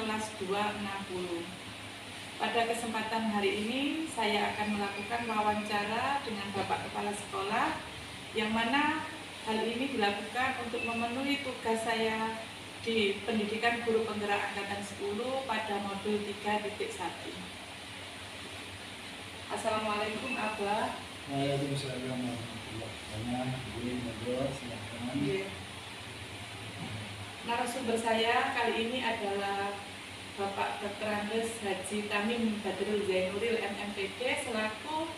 kelas 260. Pada kesempatan hari ini saya akan melakukan wawancara dengan Bapak Kepala Sekolah, yang mana hal ini dilakukan untuk memenuhi tugas saya di Pendidikan Guru Penggerak Angkatan 10 pada modul 3.1. Assalamualaikum Abah. Waalaikumsalam warahmatullahi wabarakatuh. Silakan. Narasumber saya kali ini adalah Bapak Dr. Andes Haji Tamim Badrul Zainuril MMPD selaku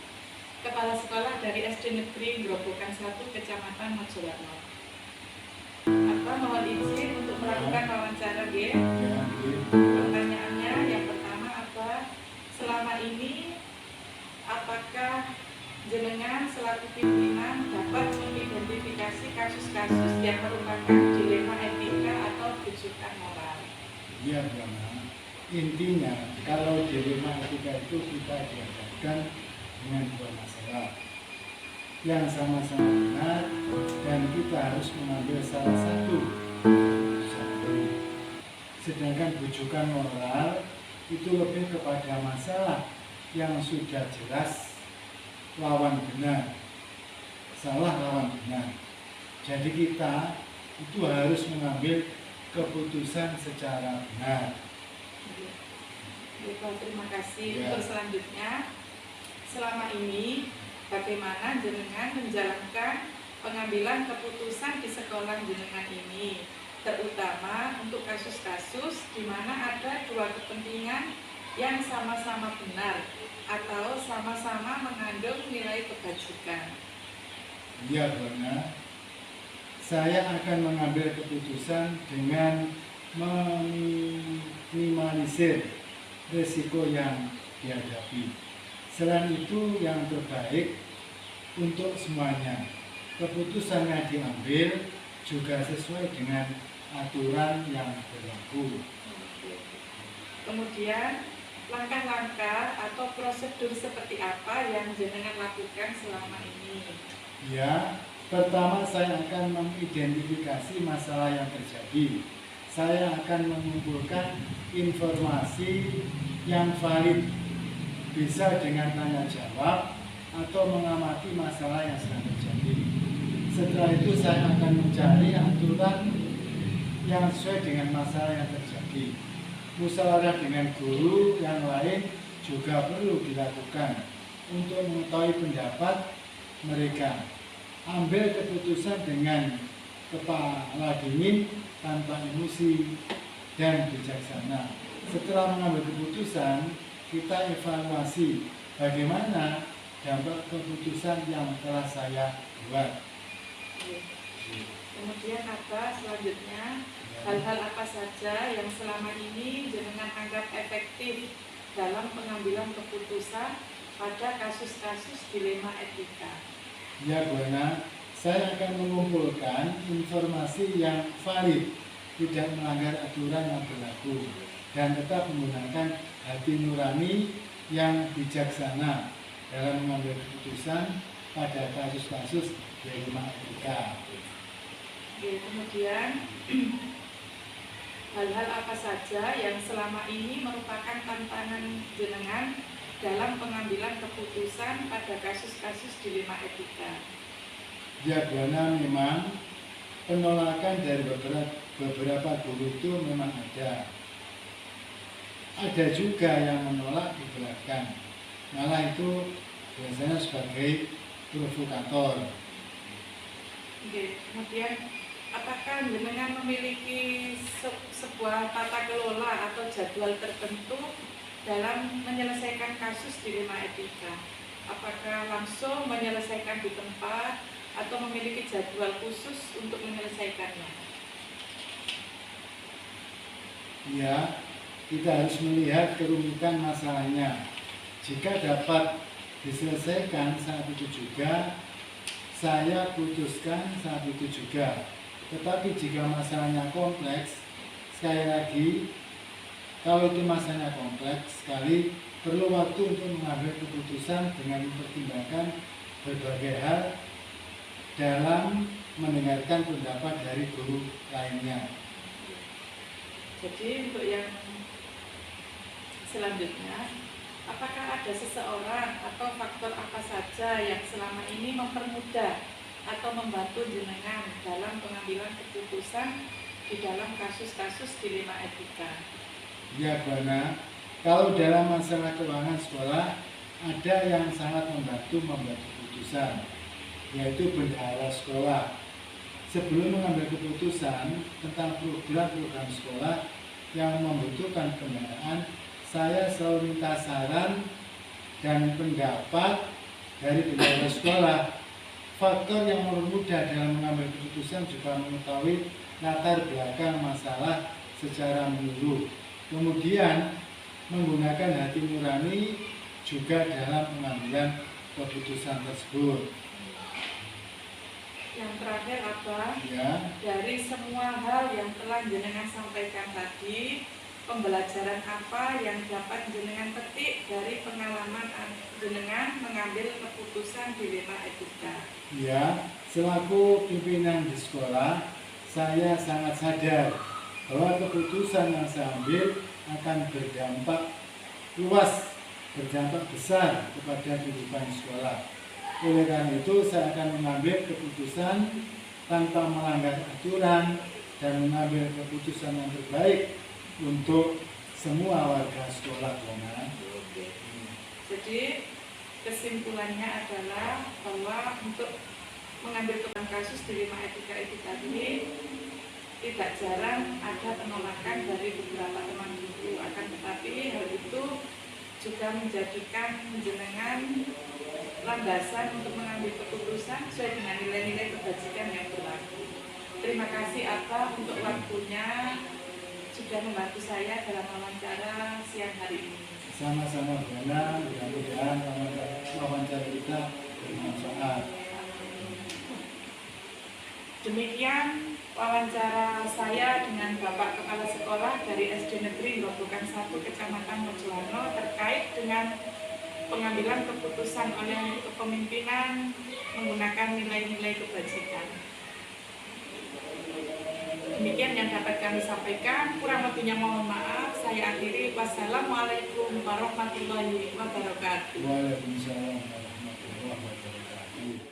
Kepala Sekolah dari SD Negeri Grobogan 1 Kecamatan Mojolarno. Abah mohon izin untuk melakukan wawancara, G. Pertanyaannya yang pertama, Abah, selama ini apakah jenengan selaku pimpinan dapat mengidentifikasi kasus-kasus yang merupakan dilema etika atau bujukan moral? Ya, Bang. Intinya, kalau dilema etika itu kita dihadapkan dengan dua masalah yang sama-sama benar dan kita harus mengambil salah satu keputusan. Sedangkan bujukan moral itu lebih kepada masalah yang sudah jelas lawan benar, salah lawan benar. Jadi kita itu harus mengambil keputusan secara benar. Baik, terima kasih. Ya. Untuk selanjutnya, selama ini bagaimana jenengan menjalankan pengambilan keputusan di sekolah jenengan ini, terutama untuk kasus-kasus di mana ada dua kepentingan yang sama-sama benar atau sama-sama mengandung nilai kebajikan? Ya, benar. Saya akan mengambil keputusan dengan meminimalisir risiko yang dihadapi. Selain itu, yang terbaik untuk semuanya, keputusannya diambil juga sesuai dengan aturan yang berlaku. Kemudian, langkah-langkah atau prosedur seperti apa yang jenengan lakukan selama ini? Ya, pertama saya akan mengidentifikasi masalah yang terjadi. Saya akan mengumpulkan informasi yang valid, bisa dengan tanya jawab atau mengamati masalah yang sedang terjadi. Setelah itu saya akan mencari aturan yang sesuai dengan masalah yang terjadi. Musyawarah dengan guru yang lain juga perlu dilakukan untuk mengetahui pendapat mereka. Ambil keputusan dengan kepala dingin, tanpa emosi, dan bijaksana. Setelah mengambil keputusan, kita evaluasi bagaimana dampak keputusan yang telah saya buat. Kemudian apa selanjutnya? Hal-hal apa saja yang selama ini jenengan anggap efektif dalam pengambilan keputusan pada kasus-kasus dilema etika? Ya, Buana, saya akan mengumpulkan informasi yang valid, tidak melanggar aturan yang berlaku, dan tetap menggunakan hati nurani yang bijaksana dalam mengambil keputusan pada kasus-kasus dilema etika. Oke, kemudian hal-hal apa saja yang selama ini merupakan tantangan jenengan dalam pengambilan keputusan pada kasus-kasus dilema etika? Ya, Buana, memang penolakan dari beberapa guru itu memang ada. Ada juga yang menolak di belakang. Malah itu biasanya sebagai provokator. Oke, kemudian apakah jenengan memiliki sebuah tata kelola atau jadwal tertentu dalam menyelesaikan kasus dilema etika? Apakah langsung menyelesaikan di tempat atau memiliki jadwal khusus untuk menyelesaikannya? Ya, kita harus melihat kerumitan masalahnya. Jika dapat diselesaikan saat itu juga, saya putuskan saat itu juga. Tetapi jika masalahnya kompleks, sekali lagi, kalau itu masalahnya kompleks sekali, perlu waktu untuk mengambil keputusan dengan mempertimbangkan berbagai hal dalam mendengarkan pendapat dari guru lainnya. Jadi untuk yang Selanjutnya, apakah ada seseorang atau faktor apa saja yang selama ini mempermudah atau membantu jenengan dalam pengambilan keputusan di dalam kasus-kasus dilema etika? Ya, Bu Ana, kalau dalam masalah keuangan sekolah ada yang sangat membantu membuat keputusan, yaitu bendahara sekolah. Sebelum mengambil keputusan tentang program-program sekolah yang membutuhkan kendaraan, saya selalu minta saran dan pendapat dari bendahara sekolah. Faktor yang mempermudah dalam mengambil keputusan juga mengetahui latar belakang masalah secara menyeluruh. Kemudian menggunakan hati nurani juga dalam pengambilan keputusan tersebut. Yang terakhir apa? Ya, Dari semua hal yang telah jenengan sampaikan tadi, pembelajaran apa yang dapat jenengan petik dari pengalaman jenengan mengambil keputusan dilema etika? ya, selaku pimpinan di sekolah, saya sangat sadar bahwa keputusan yang saya ambil akan berdampak luas, berdampak besar kepada kehidupan sekolah. Oleh karena itu, saya akan mengambil keputusan tanpa melanggar aturan dan mengambil keputusan yang terbaik untuk semua warga sekolah. Jadi kesimpulannya adalah bahwa untuk mengambil keputusan kasus dilema etika itu tadi tidak jarang ada penolakan dari beberapa teman guru, akan tetapi hal itu juga menjadikan jenengan landasan untuk mengambil keputusan sesuai dengan nilai-nilai kebajikan yang berlaku. Terima kasih Abah untuk waktunya sudah membantu saya dalam wawancara siang hari ini. Sama-sama Bu Ana, mudah-mudahan wawancara kita bermanfaat. Demikian wawancara saya dengan Bapak Kepala Sekolah dari SD Negeri Grobogan 1 Kecamatan Mojowarno terkait dengan pengambilan keputusan oleh kepemimpinan menggunakan nilai-nilai kebajikan. Demikian yang dapat kami sampaikan, kurang lebihnya mohon maaf. Saya akhiri. Wassalamualaikum warahmatullahi wabarakatuh. Waalaikumsalam warahmatullahi wabarakatuh.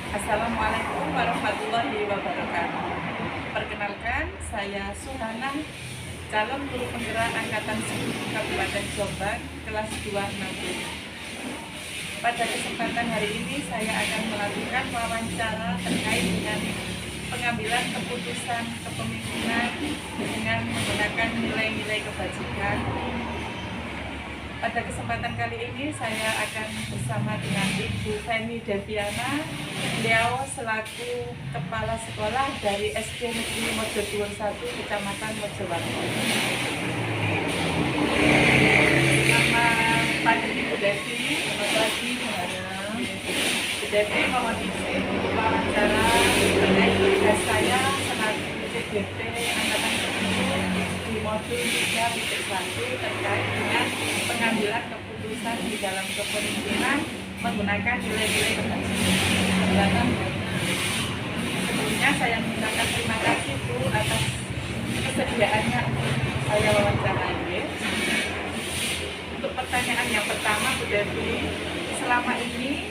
Assalamualaikum warahmatullahi wabarakatuh. Perkenalkan, saya Suhana, calon guru penggerak Angkatan 10 Kabupaten Jombang, kelas 260. Pada kesempatan hari ini saya akan melakukan wawancara terkait dengan pengambilan keputusan kepemimpinan dengan menggunakan nilai-nilai kebajikan. Pada kesempatan kali ini saya akan bersama dengan Ibu Feni Deviana, beliau selaku Kepala Sekolah dari SD Negeri Mojoduur 1 Kecamatan Mojowarno. Selamat pagi Ibu Devi. Selamat pagi Bu Devi, mohon izin wawancara terkait tugas saya selaku CDP Angkatan 10 di modul 3.1 terkait dengan pengambilan keputusan di dalam kepemimpinan menggunakan nilai-nilai kebajikan. Sebelumnya saya mengucapkan terima kasih Bu atas kesediaannya saya wawancarai. Untuk pertanyaan yang pertama Bu Devi, selama ini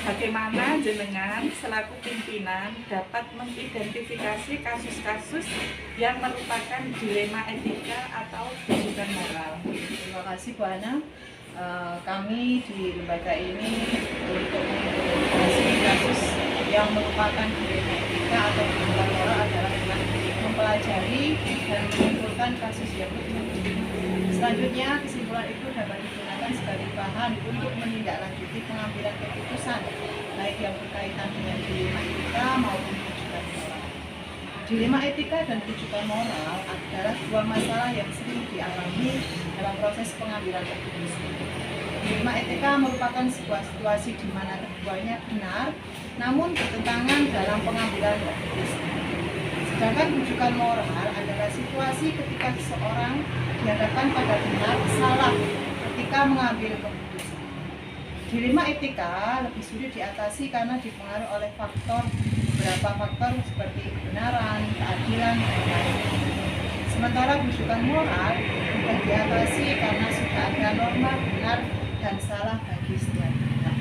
bagaimana jenengan selaku pimpinan dapat mengidentifikasi kasus-kasus yang merupakan dilema etika atau tujuan moral? Terima kasih Bu Ana. Kami di lembaga ini untuk mengidentifikasi kasus yang merupakan dilema etika atau tujuan moral adalah dengan mempelajari dan menyimpulkan kasus yang terjadi. Selanjutnya, kesimpulan itu dapat digunakan sebagai bahan untuk menindaklanjuti pengambilan keputusan, baik yang berkaitan dengan dilema etika maupun tujuan moral. Dilema etika dan tujuan moral adalah dua masalah yang sering dialami dalam proses pengambilan keputusan. Dilema etika merupakan sebuah situasi di mana keduanya benar, namun bertentangan dalam pengambilan keputusan. Sedangkan rujukan moral adalah situasi ketika seseorang dihadapkan pada benar salah ketika mengambil keputusan. Dilema etika lebih sulit diatasi karena dipengaruhi oleh faktor beberapa faktor seperti kebenaran, keadilan, dan lain-lain. Sementara rujukan moral mudah diatasi karena sudah ada norma benar dan salah bagi setiap pihak.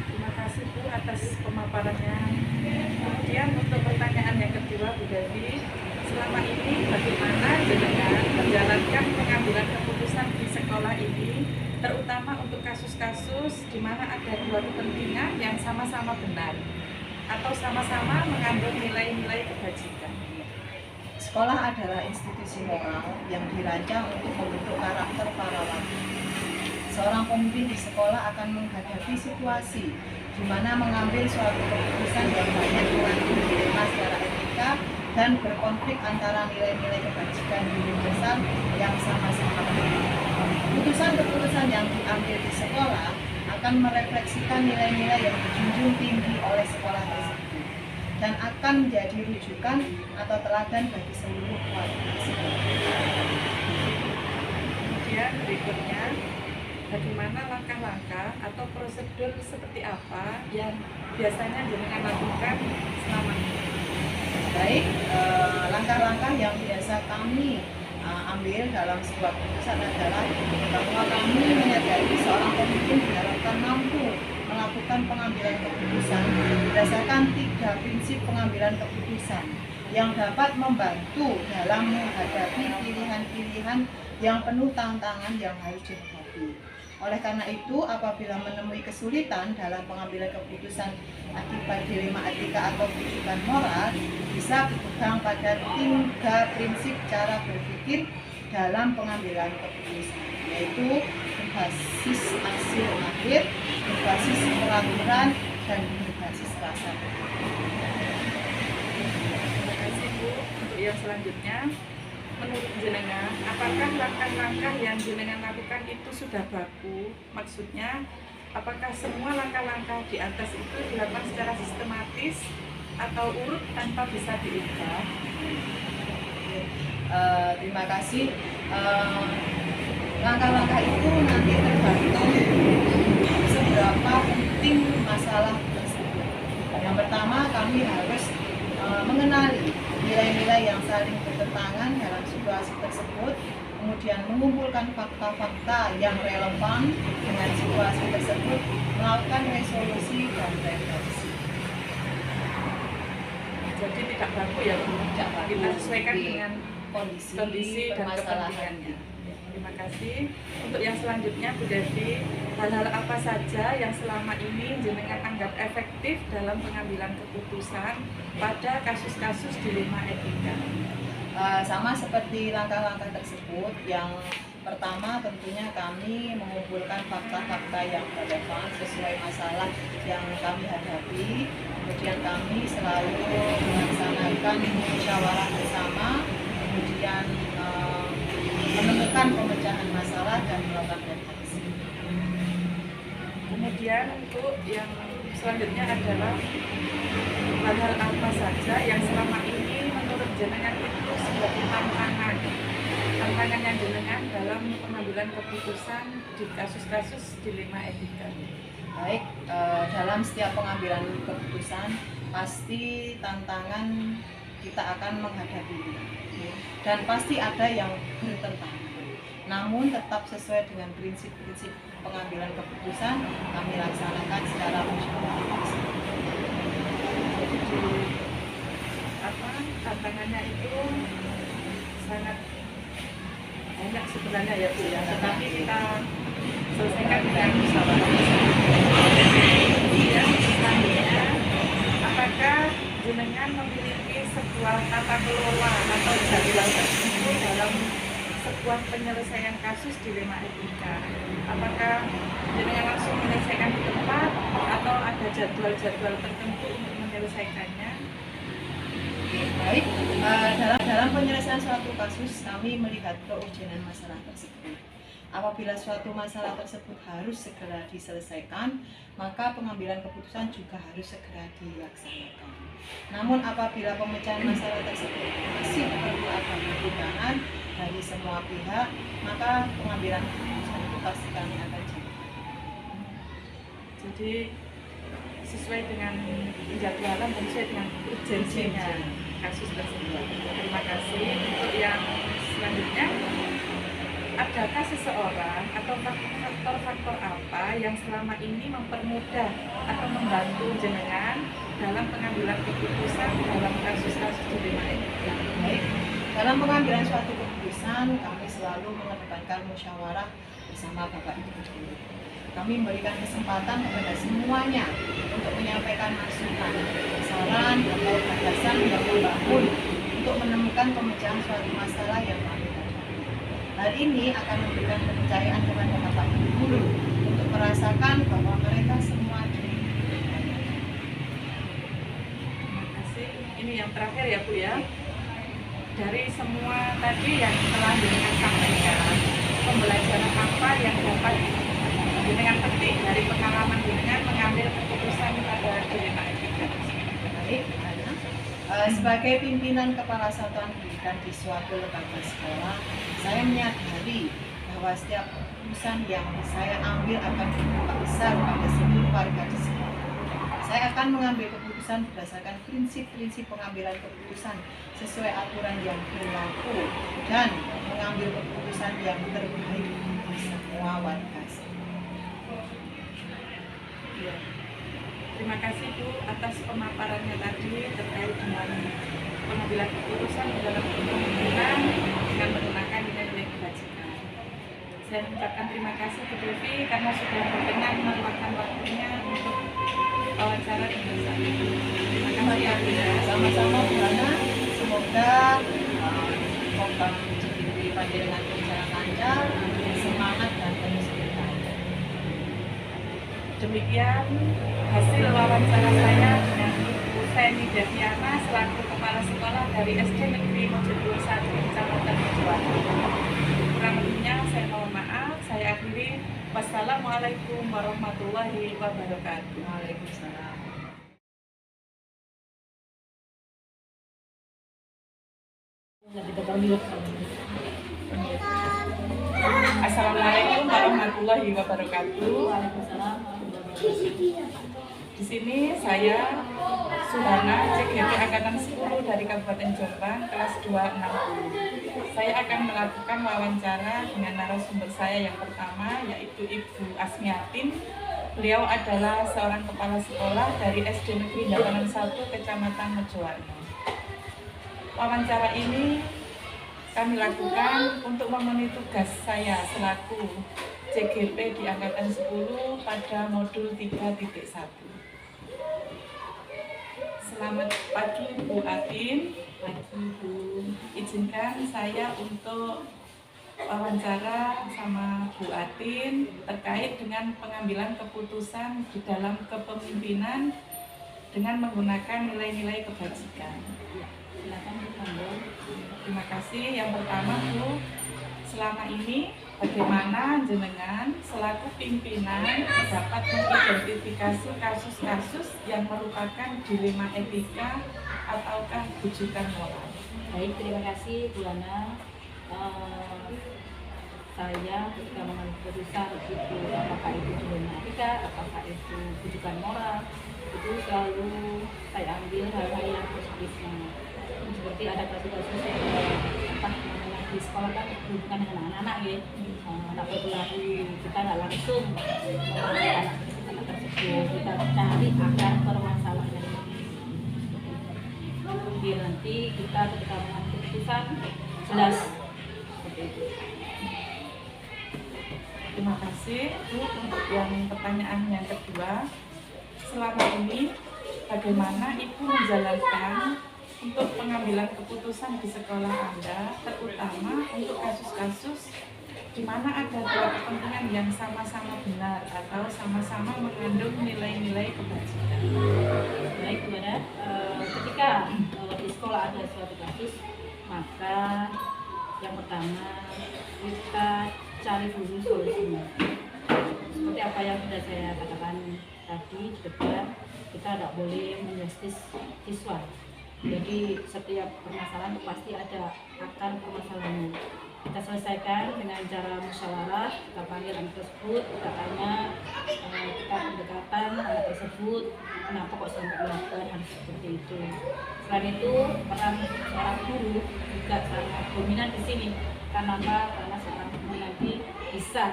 Terima kasih Bu atas pemaparannya. Kemudian untuk pertanyaan yang kedua Bu Devi, selama ini bagaimana jenengan menjalankan pengambilan keputusan di sekolah ini, terutama untuk kasus-kasus di mana ada dua kepentingan yang sama-sama benar atau sama-sama mengandung nilai-nilai kebajikan? Sekolah adalah institusi moral yang dirancang untuk membentuk karakter para warga. Seorang pemimpin di sekolah akan menghadapi situasi di mana mengambil suatu keputusan yang banyak mengandung dilema secara etika dan berkonflik antara nilai-nilai kebajikan universal yang sama-sama benar. Keputusan-keputusan yang diambil di sekolah akan merefleksikan nilai-nilai yang dijunjung tinggi oleh sekolah tersebut dan akan menjadi rujukan atau teladan bagi seluruh warga sekolah. Kemudian berikutnya, bagaimana langkah-langkah atau prosedur seperti apa yang biasanya jenengan lakukan selama ini? Baik, langkah-langkah yang biasa kami ambil dalam sebuah keputusan adalah bahwa kami menyadari seorang pemimpin diharapkan mampu melakukan pengambilan keputusan berdasarkan 3 prinsip pengambilan keputusan yang dapat membantu dalam menghadapi pilihan-pilihan yang penuh tantangan yang harus dihadapi. Oleh karena itu, apabila menemui kesulitan dalam pengambilan keputusan akibat dilema etika atau rujukan moral, bisa berpegang pada 3 prinsip cara berpikir dalam pengambilan keputusan, yaitu berbasis hasil akhir, berbasis peraturan, dan berbasis rasa. Terima kasih Bu. Untuk yang selanjutnya, menurut jenengan, apakah langkah-langkah yang jenengan lakukan itu sudah baku? Maksudnya, apakah semua langkah-langkah di atas itu dilakukan secara sistematis atau urut tanpa bisa diubah? Terima kasih. Langkah-langkah itu nanti tergantung seberapa penting masalah tersebut. Yang pertama, kami harus mengenali nilai-nilai yang saling bertentangan dalam situasi tersebut, kemudian mengumpulkan fakta-fakta yang relevan dengan situasi tersebut, melakukan resolusi dan redaksi. Jadi tidak baku ya Bu? Tidak baku. Kita sesuaikan Di dengan kondisi dan kepentingannya. Terima kasih. Untuk yang selanjutnya Bu Devi, hal-hal apa saja yang selama ini jenengan anggap efektif dalam pengambilan keputusan pada kasus-kasus dilema etika? Sama seperti langkah-langkah tersebut, yang pertama tentunya kami mengumpulkan fakta-fakta yang relevan sesuai masalah yang kami hadapi. Kemudian kami selalu melaksanakan musyawarah bersama, kemudian menemukan pemecahan masalah dan melakukan redaksi. Kemudian untuk yang selanjutnya adalah hal-hal apa saja yang selama ini menurut jenengan itu sebagai tantangan yang jenengan dalam pengambilan keputusan di kasus-kasus dilema etika? Baik, dalam setiap pengambilan keputusan pasti tantangan kita akan menghadapi dan pasti ada yang bertentangan. Namun tetap sesuai dengan prinsip-prinsip pengambilan keputusan kami laksanakan secara musyawarah. Tantangannya itu sangat banyak sebenarnya ya Bu ya, tetapi kita selesaikan dengan musyawarah. Kemudian selanjutnya, apakah jenengan memiliki sebuah tata kelola atau jadwal tertentu dalam sebuah penyelesaian kasus dilema etika? Apakah jenengan langsung menyelesaikan di tempat atau ada jadwal-jadwal tertentu untuk menyelesaikannya? Baik, dalam penyelesaian suatu kasus kami melihat keurgenan masalah tersebut. Apabila suatu masalah tersebut harus segera diselesaikan, maka pengambilan keputusan juga harus segera dilaksanakan. Namun apabila pemecahan masalah tersebut masih perlu ada pertimbangan dari semua pihak, maka pengambilan keputusan itu pasti kami akan jalankan. Jadi sesuai dengan penjadwalan dan sesuai dengan urgensinya kasus tersebut. Terima kasih. Untuk yang selanjutnya, adakah seseorang atau faktor-faktor apa yang selama ini mempermudah atau membantu jenengan dalam pengambilan keputusan dalam kasus-kasus di DMAE? Baik, dalam pengambilan suatu keputusan kami selalu mengedepankan musyawarah bersama Bapak Ibu guru. Kami memberikan kesempatan kepada semuanya untuk menyampaikan masukan, saran, atau gagasan yang membangun untuk menemukan pemecahan suatu masalah yang kami hadapi. Hal ini akan memberikan kepercayaan kepada Bapak Ibu guru untuk merasakan bahwa mereka semua Terima kasih. Ini yang terakhir ya Bu ya. Dari semua tadi yang telah jenengan sampaikan, pembelajaran apa yang dapat jenengan petik dari pengalaman jenengan mengambil keputusan pada DMAE 3? baik, Ana. Sebagai pimpinan kepala satuan pendidikan di suatu lembaga sekolah, saya menyadari bahwa setiap keputusan yang saya ambil akan berdampak besar pada seluruh warga di sekolah. Saya akan mengambil keputusan berdasarkan prinsip-prinsip pengambilan keputusan sesuai aturan yang berlaku dan mengambil keputusan yang terbaik untuk semua warga. Ya. Terima kasih Bu atas pemaparannya tadi terkait dengan pengambilan keputusan dalam kepemimpinan dengan menggunakan nilai-nilai kebajikan. Saya mengucapkan terima kasih Bu Devi karena sudah berkenan meluangkan waktunya untuk wawancara dengan saya. Terima kasih ya Bu. Sama-sama Bu Ana, semoga program di Panjenengan berjalan lancar, semangat dan penuh semangat. Demikian hasil wawancara saya dengan Ibu Feni Deviana selaku Kepala Sekolah dari SD Negeri Mojokerto 1 Kecamatan Mojokerto. Kurang lebihnya saya mohon maaf. Saya akhiri. Wassalamualaikum warahmatullahi wabarakatuh. Waalaikumsalam. Assalamualaikum warahmatullahi wabarakatuh. Di sini saya Suhana, CGP Angkatan 10 dari Kabupaten Jombang, kelas 260. Saya akan melakukan wawancara dengan narasumber saya yang pertama, yaitu Ibu Asmiatin. Beliau adalah seorang kepala sekolah dari SD Negeri Dataran 1 Kecamatan Mojowarno. Wawancara ini kami lakukan untuk memenuhi tugas saya selaku CGP di Angkatan 10 pada modul 3.1. Selamat pagi Bu Atin. Pagi Bu. Izinkan saya untuk wawancara sama Bu Atin terkait dengan pengambilan keputusan di dalam kepemimpinan dengan menggunakan nilai-nilai kebajikan. Silakan Bu. Terima kasih. Yang pertama Bu, selama ini bagaimana jenengan selaku pimpinan dapat mengidentifikasi kasus-kasus yang merupakan dilema etika ataukah bujukan moral? Baik, terima kasih Bu Ana. Saya ketika mengambil keputusan itu apakah itu dilema etika, apakah itu bujukan moral, itu selalu saya ambil hal-hal yang positifnya. Seperti ada kasus-kasus yang di sekolah kan berhubungan dengan anak-anak ya, anak berlaku kita nggak langsung mengenai anak tersebut, kita cari akar permasalahannya. Biar nanti kita ketika mengambil keputusan jelas seperti itu. Terima kasih Bu. Untuk yang pertanyaan yang kedua, selama ini bagaimana Ibu menjalankan untuk pengambilan keputusan di sekolah Anda, terutama untuk kasus-kasus di mana ada dua kepentingan yang sama-sama benar atau sama-sama mengandung nilai-nilai kebajikan? Baik Bu Ana, ketika di sekolah ada suatu kasus, maka yang pertama kita cari dulu solusinya. Seperti apa yang sudah saya katakan tadi di depan, kita tidak boleh menjustis siswa. Jadi setiap permasalahan itu pasti ada akar permasalahannya. kita selesaikan dengan cara musyawarah. Kita panggil anak tersebut, kita tanya, kita pendekatan anak tersebut, kenapa kok sampai melakukan hal seperti itu. Selain itu, peran seorang guru juga sangat dominan di sini. Karena apa? Karena seorang guru nanti bisa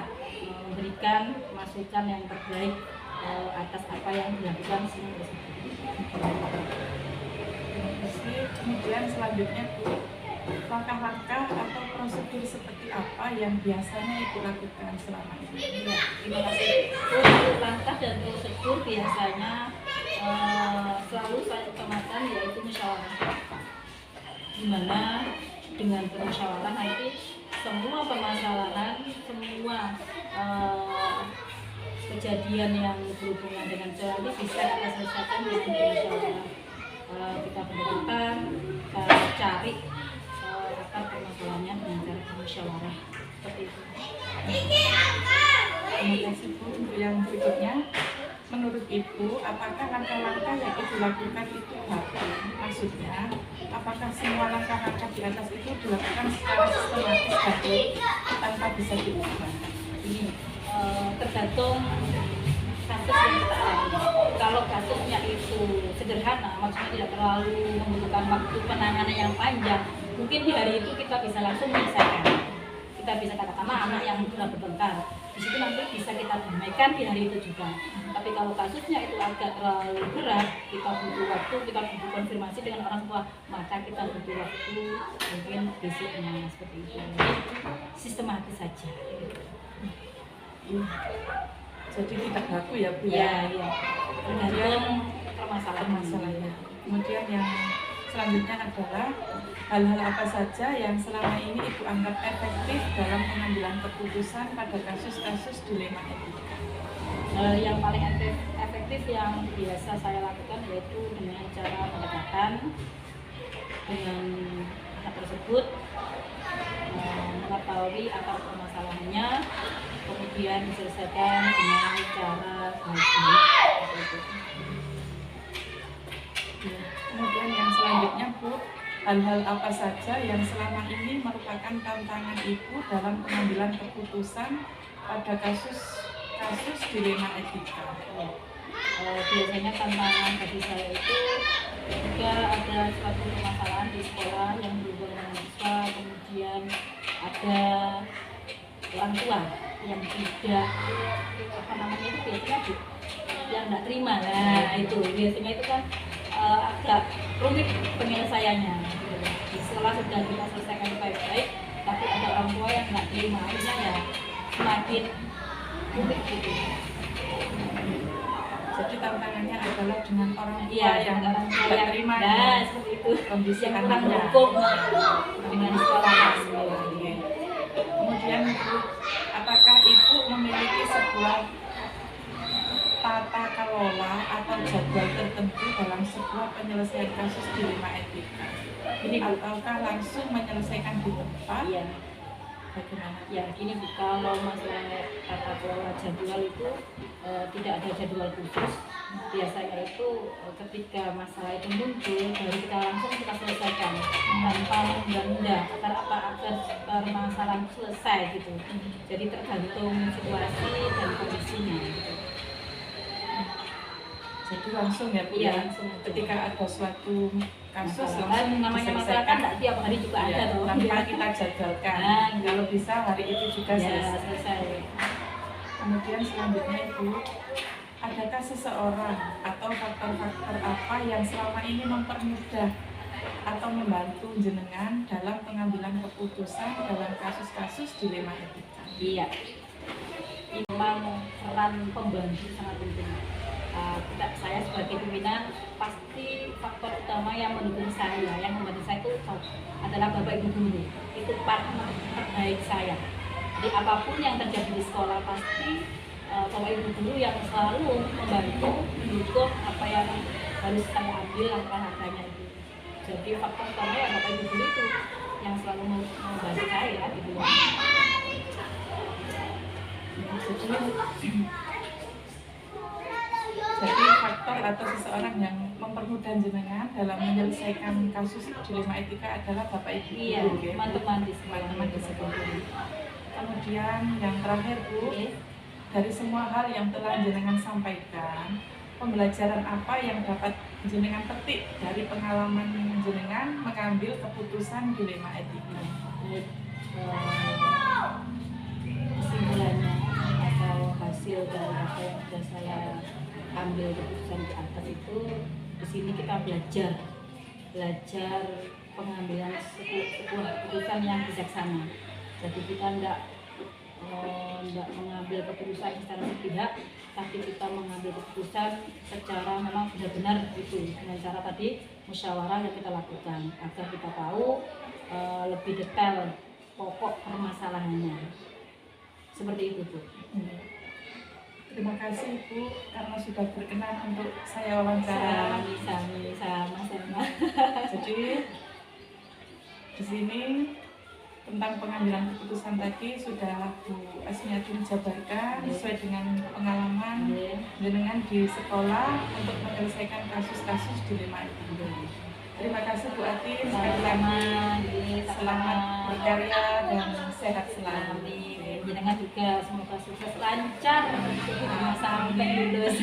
memberikan masukan yang terbaik atas apa yang dilakukan sini tersebut. Kemudian selanjutnya langkah-langkah atau prosedur seperti apa yang biasanya Ibu lakukan selama ini? Ya, terima kasih. Untuk langkah dan prosedur biasanya selalu saya utamakan yaitu musyawarah. Dimana dengan bermusyawarah nanti semua permasalahan, semua kejadian yang berhubungan dengan jalan ini bisa kita selesaikan dengan musyawarah. Kita pendekatan, kita cari akar permasalahannya dengan cara musyawarah seperti itu. Terima kasih Bu. Untuk yang berikutnya, menurut Ibu, apakah langkah-langkah yang Ibu lakukan itu baik? Maksudnya, apakah semua langkah-langkah di atas itu dilakukan secara sistematis baik tanpa bisa diubah? Ini tergantung kasus yang kita alami. Kalau kasusnya itu sederhana, maksudnya tidak terlalu membutuhkan waktu penanganan yang panjang, mungkin di hari itu kita bisa langsung menyelesaikan. Kita bisa katakanlah anak yang sudah bertengkar, di situ nanti bisa kita damaikan di hari itu juga. Tapi kalau kasusnya itu agak terlalu berat, kita butuh waktu, kita butuh konfirmasi dengan orang tua, maka kita butuh waktu mungkin besoknya seperti itu. Jadi sistematis saja. Jadi tidak baku ya Bu Ya, ya? ya. Tergantung permasalahannya. Kemudian yang selanjutnya adalah hal-hal apa saja yang selama ini Ibu anggap efektif dalam pengambilan keputusan pada kasus-kasus dilema etika? Yang paling efektif yang biasa saya lakukan yaitu dengan cara pendekatan dengan anak tersebut, mengetahui akar permasalahannya, kemudian diselesaikan dengan cara baik-baik. Kemudian yang selanjutnya Bu, hal-hal apa saja yang selama ini merupakan tantangan Ibu dalam pengambilan keputusan pada kasus dilema etika? Biasanya tantangan bagi saya itu ketika ada suatu permasalahan di sekolah yang berhubungan dengan siswa, kemudian ada orang tua yang tidak itu biasanya Bu, yang tidak terima. Nah itu biasanya itu kan agak rumit penyelesaiannya. Di sekolah sudah kita selesaikan baik-baik, tapi ada orang tua yang nggak terima, akhirnya ya semakin rumit gitu. Jadi tantangannya adalah dengan orang tua Iya, yang orang tua tidak yang terima nah, seperti itu. kondisi Yang kurang anaknya. mendukung dengan sekolah. Kemudian Bu, apakah Ibu memiliki sebuah tata kelola atau jadwal tertentu dalam sebuah penyelesaian kasus dilema etika? Ini Bu, Ataukah langsung menyelesaikan di tempat? iya. Bagaimana? Ya, ini Bu, kalau masalah tata kelola jadwal itu tidak ada jadwal khusus. Biasanya itu ketika masalah itu muncul, baru kita langsung kita selesaikan tanpa menunda. Agar apa? Agar permasalahan selesai gitu. Jadi tergantung situasi dan kondisinya. Jadi langsung ya Bu Iya, ya? langsung. Ketika ada suatu kasus Masalah langsung kan namanya masalah kan diselesaikan. tidak tiap hari juga ada Ya, tuh. tanpa kita jadwalkan. Nah, Kalau bisa hari itu juga Ya, selesai. selesai. Kemudian selanjutnya Ibu, adakah seseorang atau faktor-faktor apa yang selama ini mempermudah atau membantu jenengan dalam pengambilan keputusan dalam kasus-kasus dilema etika? Iya. Memang peran pembantu sangat penting. Saya sebagai pimpinan pasti faktor utama yang mendukung saya, yang membantu saya itu adalah Bapak Ibu guru. Itu partner terbaik saya. Jadi apapun yang terjadi di sekolah pasti Bapak Ibu guru yang selalu membantu, mendukung apa yang harus saya ambil langkah-langkahnya itu. Jadi faktor utama ya Bapak Ibu guru itu yang selalu membantu saya gitu. Jadi faktor atau seseorang yang permudahan jenengan dalam menyelesaikan kasus dilema etika adalah Bapak Ibu Iya, guru, ya, teman-teman di teman-teman di sekolah. sekolah. Kemudian yang terakhir Bu, Oke. dari semua hal yang telah jenengan sampaikan, pembelajaran apa yang dapat jenengan petik dari pengalaman jenengan mengambil keputusan dilema etika? Baik, kesimpulannya atau hasil dari apa yang sudah saya ambil keputusan di atas itu, di sini kita belajar pengambilan sebuah keputusan yang bijaksana. Jadi kita tidak mengambil keputusan secara sepihak, tapi kita mengambil keputusan secara memang benar-benar itu dengan cara tadi musyawarah yang kita lakukan agar kita tahu lebih detail pokok permasalahannya. Seperti itu Bu. Terima kasih Bu karena sudah berkenan untuk saya wawancara. Sama-sama. Jadi di sini tentang pengambilan keputusan tadi sudah Bu Asmiatun jabarkan sesuai dengan pengalaman jenengan di sekolah untuk menyelesaikan kasus-kasus dilema etika. Terima kasih Bu Atin, sekali lagi selamat berkarya dan sehat selalu. Amin. Jenengan juga semoga sukses lancar sampai lulus.